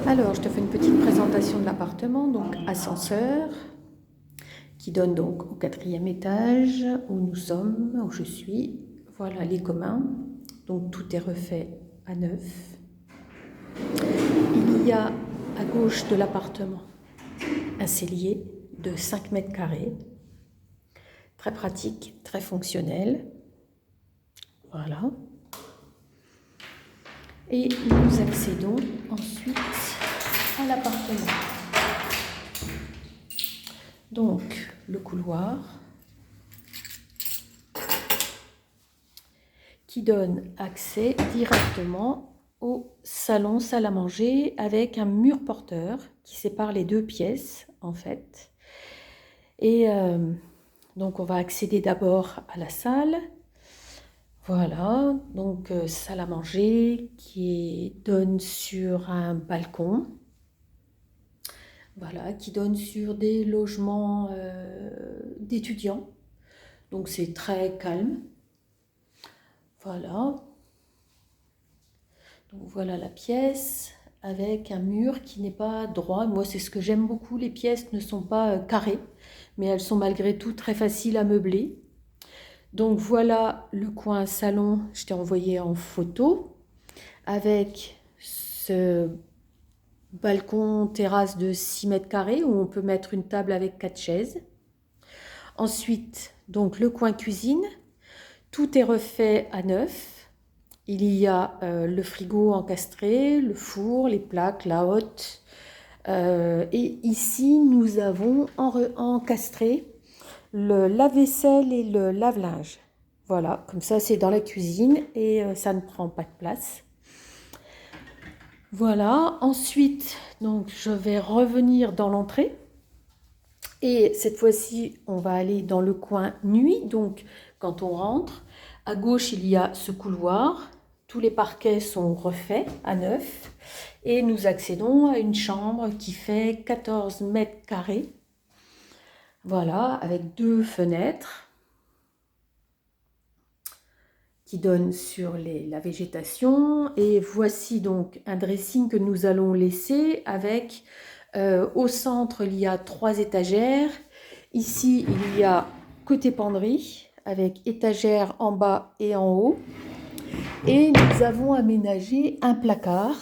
Alors, je te fais une petite présentation de l'appartement. Donc, ascenseur qui donne donc au 4e étage où nous sommes, où je suis. Voilà les communs. Donc, tout est refait à neuf. Il y a à gauche de l'appartement un cellier de 5 mètres carrés. Très pratique, très fonctionnel. Voilà. Et nous accédons ensuite à l'appartement. Donc, le couloir qui donne accès directement au salon salle à manger avec un mur porteur qui sépare les deux pièces en fait. Et donc, on va accéder d'abord à la salle. Voilà, donc salle à manger qui donne sur un balcon. Voilà, qui donne sur des logements d'étudiants. Donc c'est très calme. Voilà. Donc voilà la pièce avec un mur qui n'est pas droit. Moi, c'est ce que j'aime beaucoup. Les pièces ne sont pas carrées, mais elles sont malgré tout très faciles à meubler. Donc voilà le coin salon, je t'ai envoyé en photo, avec ce balcon terrasse de 6 mètres carrés où on peut mettre une table avec 4 chaises. Ensuite, donc le coin cuisine, tout est refait à neuf. Il y a le frigo encastré, le four, les plaques, la hotte. Et ici, nous avons encastré le lave-vaisselle et le lave-linge. Voilà, comme ça c'est dans la cuisine et ça ne prend pas de place. Voilà, ensuite, donc je vais revenir dans l'entrée. Et cette fois-ci, on va aller dans le coin nuit. Donc, quand on rentre, à gauche, il y a ce couloir. Tous les parquets sont refaits à neuf. Et nous accédons à une chambre qui fait 14 mètres carrés. Voilà, avec 2 fenêtres qui donnent sur la végétation. Et voici donc un dressing que nous allons laisser avec, au centre, il y a 3 étagères. Ici, il y a côté penderie avec étagère en bas et en haut. Et nous avons aménagé un placard.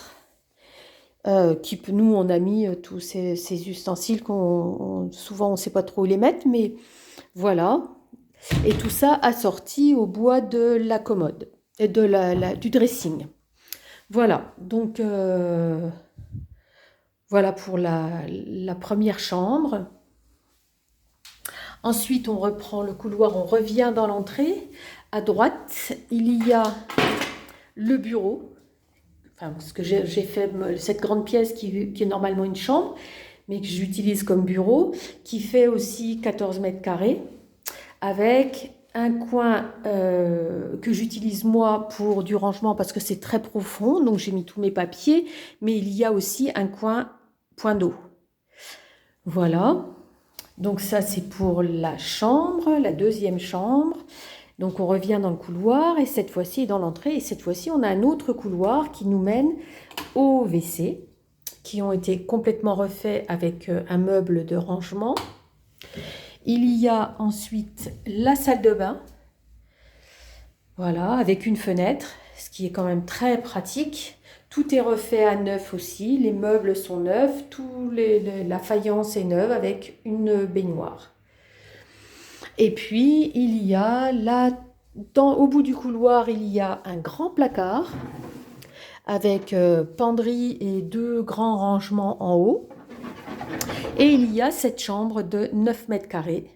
Nous, on a mis tous ces ustensiles souvent on ne sait pas trop où les mettre, mais voilà. Et tout ça assorti au bois de la commode et du dressing. Voilà, donc voilà pour la première chambre. Ensuite, on reprend le couloir, on revient dans l'entrée. À droite, il y a le bureau. Enfin, parce que j'ai fait cette grande pièce qui est normalement une chambre, mais que j'utilise comme bureau, qui fait aussi 14 mètres carrés, avec un coin que j'utilise moi pour du rangement parce que c'est très profond, donc j'ai mis tous mes papiers, mais il y a aussi un coin point d'eau. Voilà, donc ça c'est pour la chambre, la deuxième chambre. Donc on revient dans le couloir et cette fois-ci dans l'entrée, et cette fois-ci on a un autre couloir qui nous mène au WC, qui ont été complètement refaits avec un meuble de rangement. Il y a ensuite la salle de bain, voilà, avec une fenêtre, ce qui est quand même très pratique. Tout est refait à neuf aussi, les meubles sont neufs, la faïence est neuve avec une baignoire. Et puis, il y a là, au bout du couloir, il y a un grand placard avec penderie et 2 grands rangements en haut. Et il y a cette chambre de 9 mètres carrés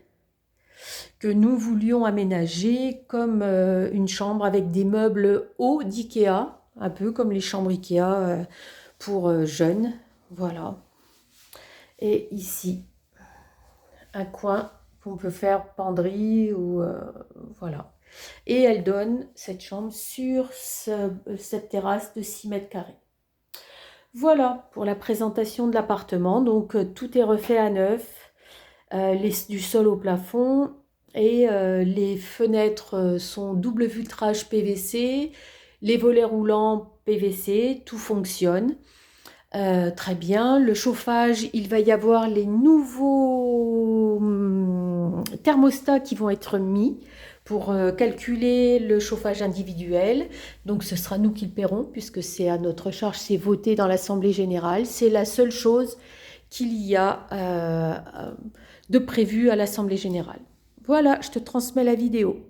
que nous voulions aménager comme une chambre avec des meubles hauts d'IKEA, un peu comme les chambres IKEA pour jeunes. Voilà. Et ici, un coin qu'on peut faire penderie ou voilà. Et elle donne cette chambre sur cette terrasse de 6 mètres carrés. Voilà pour la présentation de l'appartement. Donc tout est refait à neuf, du sol au plafond, et les fenêtres sont double vitrage PVC, les volets roulants PVC, tout fonctionne. Très bien. Le chauffage, il va y avoir les nouveaux thermostats qui vont être mis pour calculer le chauffage individuel. Donc ce sera nous qui le paierons puisque c'est à notre charge, c'est voté dans l'Assemblée générale. C'est la seule chose qu'il y a de prévu à l'Assemblée générale. Voilà, je te transmets la vidéo.